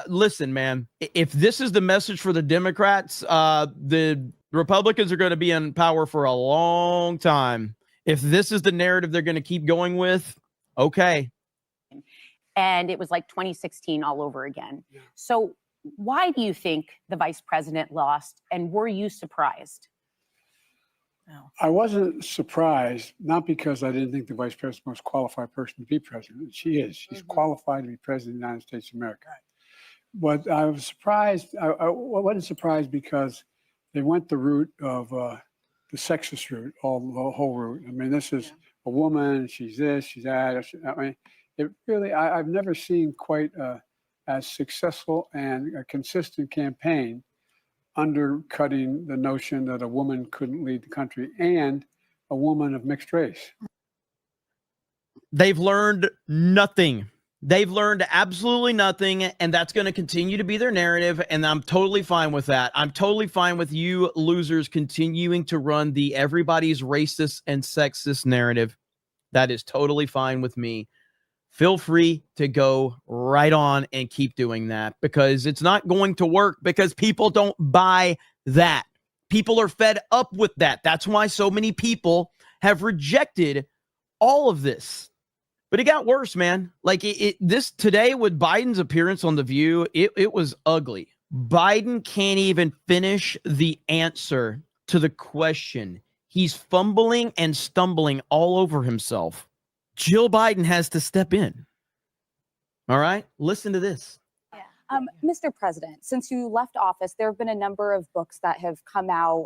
listen, man, if this is the message for the Democrats, the Republicans are going to be in power for a long time. If this is the narrative they're going to keep going with, okay. And it was like 2016 all over again. Yeah. So why do you think the vice president lost, and were you surprised? No. I wasn't surprised, not because I didn't think the vice president was the most qualified person to be president. She is. She's qualified to be president of the United States of America. But I was surprised. I wasn't surprised because they went the route of the sexist route, the whole route. I mean, this is a woman. She's this, she's that. I mean, it really, I've never seen quite as successful and a consistent campaign undercutting the notion that a woman couldn't lead the country, and a woman of mixed race. They've learned nothing. They've learned absolutely nothing, and that's going to continue to be their narrative, and I'm totally fine with that. I'm totally fine with you losers continuing to run the everybody's racist and sexist narrative. That is totally fine with me. Feel free to go right on and keep doing that, because it's not going to work, because people don't buy that. People are fed up with that. That's why so many people have rejected all of this. But it got worse, man. Like this today with Biden's appearance on The View, it was ugly. Biden can't even finish the answer to the question. He's fumbling and stumbling all over himself. Jill Biden has to step in. All right, listen to this. Mr. President, since you left office, there have been a number of books that have come out,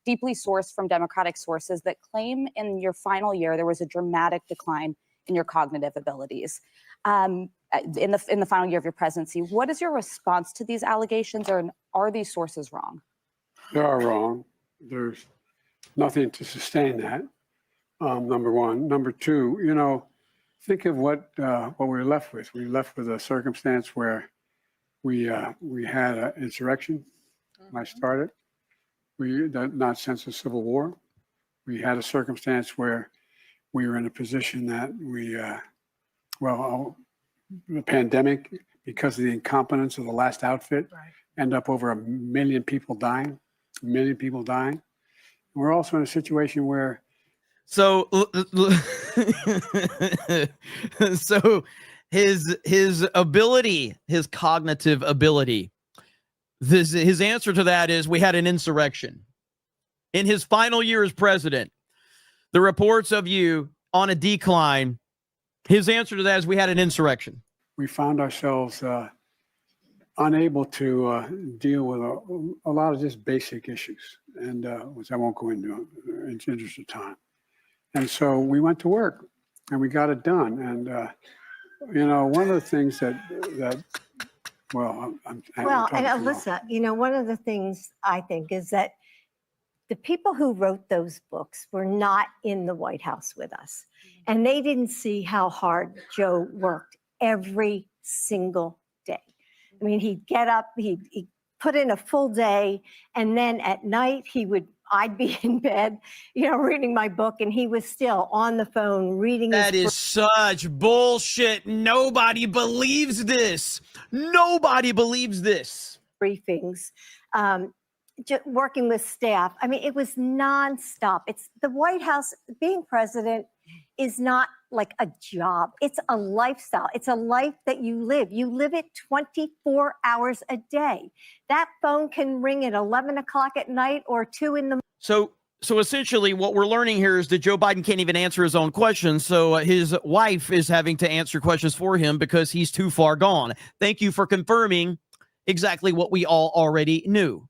deeply sourced from Democratic sources, that claim in your final year there was a dramatic decline in your cognitive abilities. In the final year of your presidency, what is your response to these allegations, or are these sources wrong? They are wrong. There's nothing to sustain that. Number one. Number two, you know, think of what we were left with. We were left with a circumstance where we had an insurrection when I started. Not since the Civil War. We had a circumstance where we were in a position that the pandemic, because of the incompetence of the last outfit, end up over 1 million people dying. 1 million people dying. And we're also in a situation where So his ability, his cognitive ability, his answer to that is we had an insurrection. In his final year as president, the reports of you on a decline, his answer to that is we had an insurrection. We found ourselves unable to deal with a lot of just basic issues, and which I won't go into in the interest of time. And so we went to work, and we got it done. And you know, one of the things that Alyssa, you know, one of the things I think is that the people who wrote those books were not in the White House with us, and they didn't see how hard Joe worked every single day. I mean, he'd get up, he'd put in a full day, and then at night I'd be in bed, you know, reading my book, and he was still on the phone reading. That is such bullshit. Nobody believes this. Nobody believes this. Briefings, working with staff. I mean, it was nonstop. It's the White House. Being president is not like a job. It's a lifestyle. It's a life that you live. You live it 24 hours a day. That phone can ring at 11 o'clock at night or 2 in the morning. So essentially what we're learning here is that Joe Biden can't even answer his own questions. So his wife is having to answer questions for him because he's too far gone. Thank you for confirming exactly what we all already knew.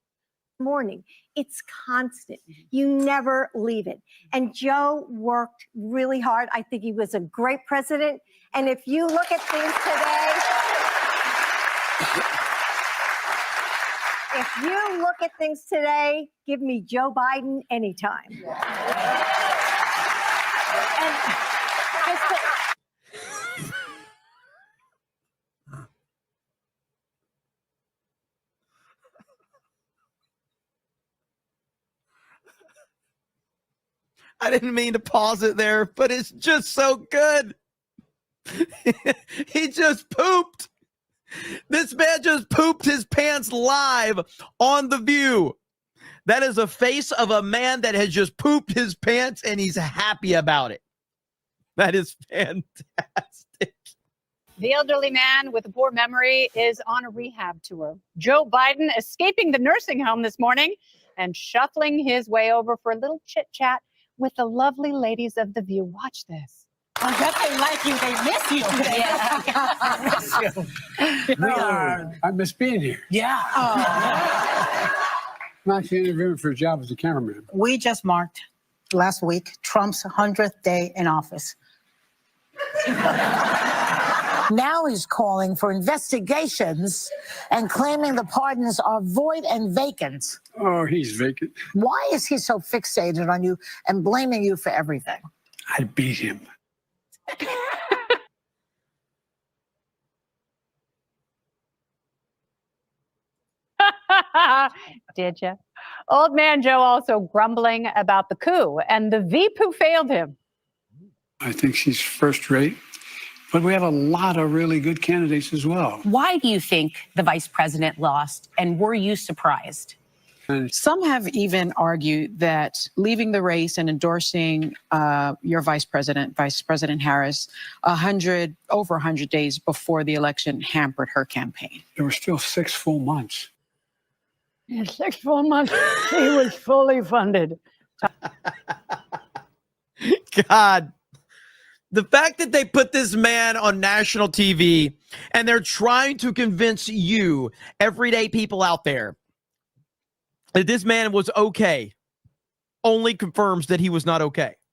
Morning. It's constant. You never leave it. And Joe worked really hard. I think he was a great president. And if you look at things today, give me Joe Biden anytime. I didn't mean to pause it there, but it's just so good. He just pooped. This man just pooped his pants live on The View. That is a face of a man that has just pooped his pants and he's happy about it. That is fantastic. The elderly man with a poor memory is on a rehab tour. Joe Biden escaping the nursing home this morning and shuffling his way over for a little chit chat with the lovely ladies of The View. Watch this. I bet they like you. They miss you today. No, I miss being here. Yeah. I'm actually interviewing for a job as a cameraman. We just marked last week Trump's 100th day in office. Now he's calling for investigations and claiming the pardons are void and vacant. Oh, he's vacant. Why is he so fixated on you and blaming you for everything? I beat him. Did you? Old man Joe also grumbling about the coup and the veep who failed him. I think she's first rate, but we have a lot of really good candidates as well. Why do you think the vice president lost, and were you surprised? And Some have even argued that leaving the race and endorsing your Vice President Harris, over 100 days before the election hampered her campaign. there were still 6 full months. In 6 full months, he was fully funded. God. The fact that they put this man on national TV and they're trying to convince you, everyday people out there, that this man was okay, only confirms that he was not okay.